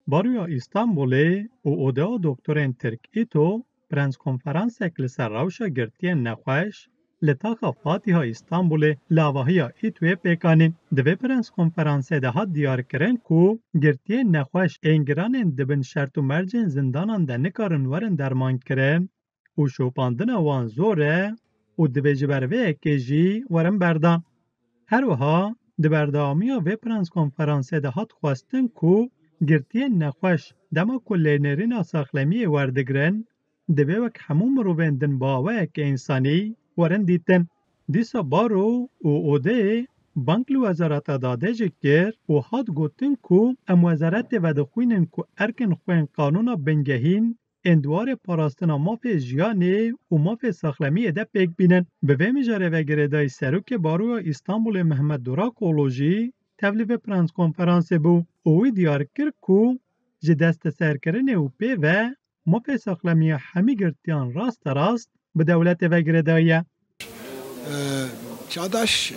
Baroya İstanbulê û Odeya Doktorên Tirk îto prenskonferansek li ser rewşa girtiyên nexweş li taxa Fatiha İstanbulê li avahiya îtoyê pêkanîn. Di vê prenskonferansê de hat diyarkirin ku girtiyên nexweş ên giranên dibin şert û mercên zindanan de nikarin werin dermankirin û şopandina wan zor e û divê ji ber vê yekê jî werin berdan. Her wiha di berdewamiya vê prenskonferansê de hat xwestin ku girtiyên nexweş dema ku lênêrîna saxlemiyê werdigirin, divê wek hemû mirovên din baweyeke însanî werin dîtin. Dîsa Baro û Odeyê bang li Wezareta Dadê jî kir û hat gotin ku em wezaretê vedixwînin ku erkên xwe yên qanûna bingehîn ên dwarê parastina mafê jiyanê û mafê saxlemiyê de pêk bînin. Bi vê mijarê vegirêdayî Serokê Baroya İstanbulê Mehmet Durakoglu jî tevlî vê prenskonferansê bû û wî diyar kir ku ji desteserkirinê û pê ve mafê saxlemiya hemî girtiyan rasterast bi dewletê vegirêdayî ye. Çağdaş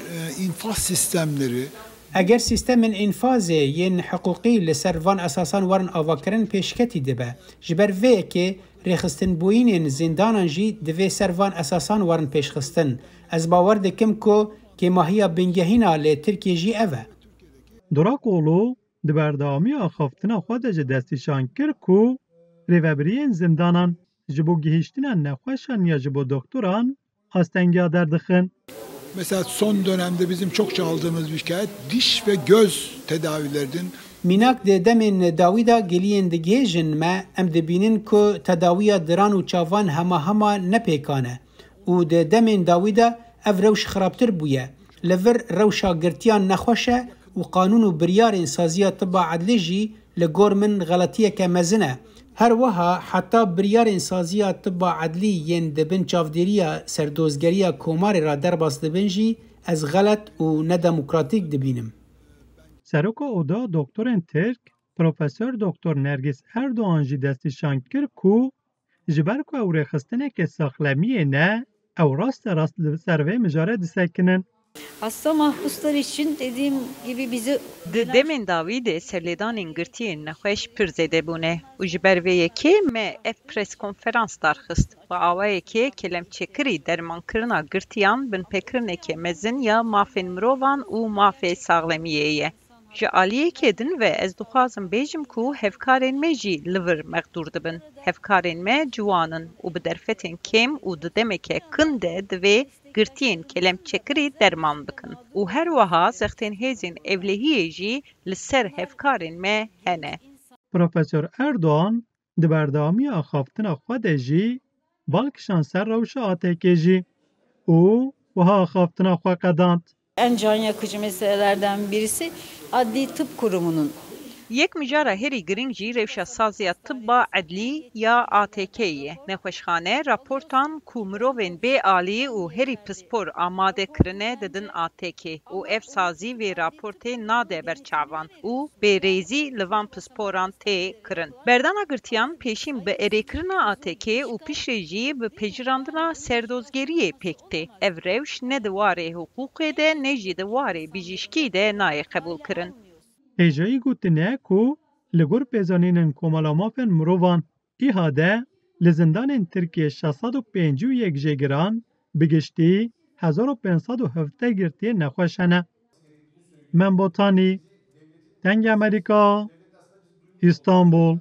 infaz sistemleri Eger sîstemên înfazê yên hiqûqî li ser van esasan werin avakirin pêşketî dibe. Ji ber vê yekê rêxistinbûyînên zindanan jî divê ser van esasan werin pêşxistin. Ez bawer dikim ku kêmahiya bingehîna lê Tirkiye jî ev e. Durakoglu di berdewamiya axaftina xwe de ji destîşan kir ku rêvebiriyên zindanan ji bo gihîştina nexweşan ya ji bo doktoran hastengiya derdixin. mesela son dönemde bizim çokça aldığımız bir şikayet diş ve göz tedavilerinin Mînak di demên dawî da geliyên digihêjin me em dibînin ku tedawiya diran û çavan hema nepêkan e û di demên dawî da ev rewş xirabtir bûye. Li vir rewşa girtiyan nexweş e û qanûn û biryarên saziya tiba edlî jî li gor min xeletiyeke mezin e. Her wiha heta biryarên saziya tiba edlî yên dibin çavdêriya serdozgeriya komarê ra derbas dibin jî ez xelet û nedemokratîk dibînim. Seroka Odeya Doktorên Tirk, Profesör Doktor Nergis Erdoğan jî destîşan kir ku ji ber ku ew rêxistinekê saxlemiyê ne, ew rasterast li ser vê mijarê disekinin. Hasta mahpuslar için dediğim gibi bizi Di demên dawî de serlêdanên girtiyên nexweş pir zêde bûne û ji ber vê yekê me ev preskonferans darxist bi awayekê kelemçekirî dermankirina girtiyan binpêkirinekê mezin ya mafên mirovan û mafê saxlemiyê ye. Ji aliyekê din ve ez dixwazim bêjim ku hevkarên me jî li vir meqdûr dibin. Hevkarên me ciwanin û bi derfetên kêm û di demeke kin de divê girtiyên kelemçekirî derman bikin. û her wiha zextên hêzên evlehiyê jî li ser hevkarên me hene. Profesör Erdoğan di berdewamiya axaftina xwe de jî balkişan ser rewşa ATK jî û wiha axaftina xwe qedand. en can yakıcı meselelerden birisi Adli Tıp Kurumu'nun Yek mijara herî giring jî rewşa saziya tibba edlî ya ATK ye. Nexweşxane raportan ku mirovên bê alî û herî pispor amade kirine didin ATK û ev sazî vê raportê nade ber çavan û bêrêzî li van pisporan tê kirin. Berdana girtiyan pêşîn bi erêkirina ATK û piştî jî bi pejirandina serdozgeriyê pêk tê. Ev rewş ne di warê hiqûqê de ne jî di warê bijîşkî de nayê qebûl kirin. Hêjayî gotine ku li gor pêzanînên komala mafên mirovan îhade li zindanên Tirkiye 651 jêgiran bi giştî 1517 girtiyên nexweş hene. Membotanî, Deng Amerîka, İstanbul.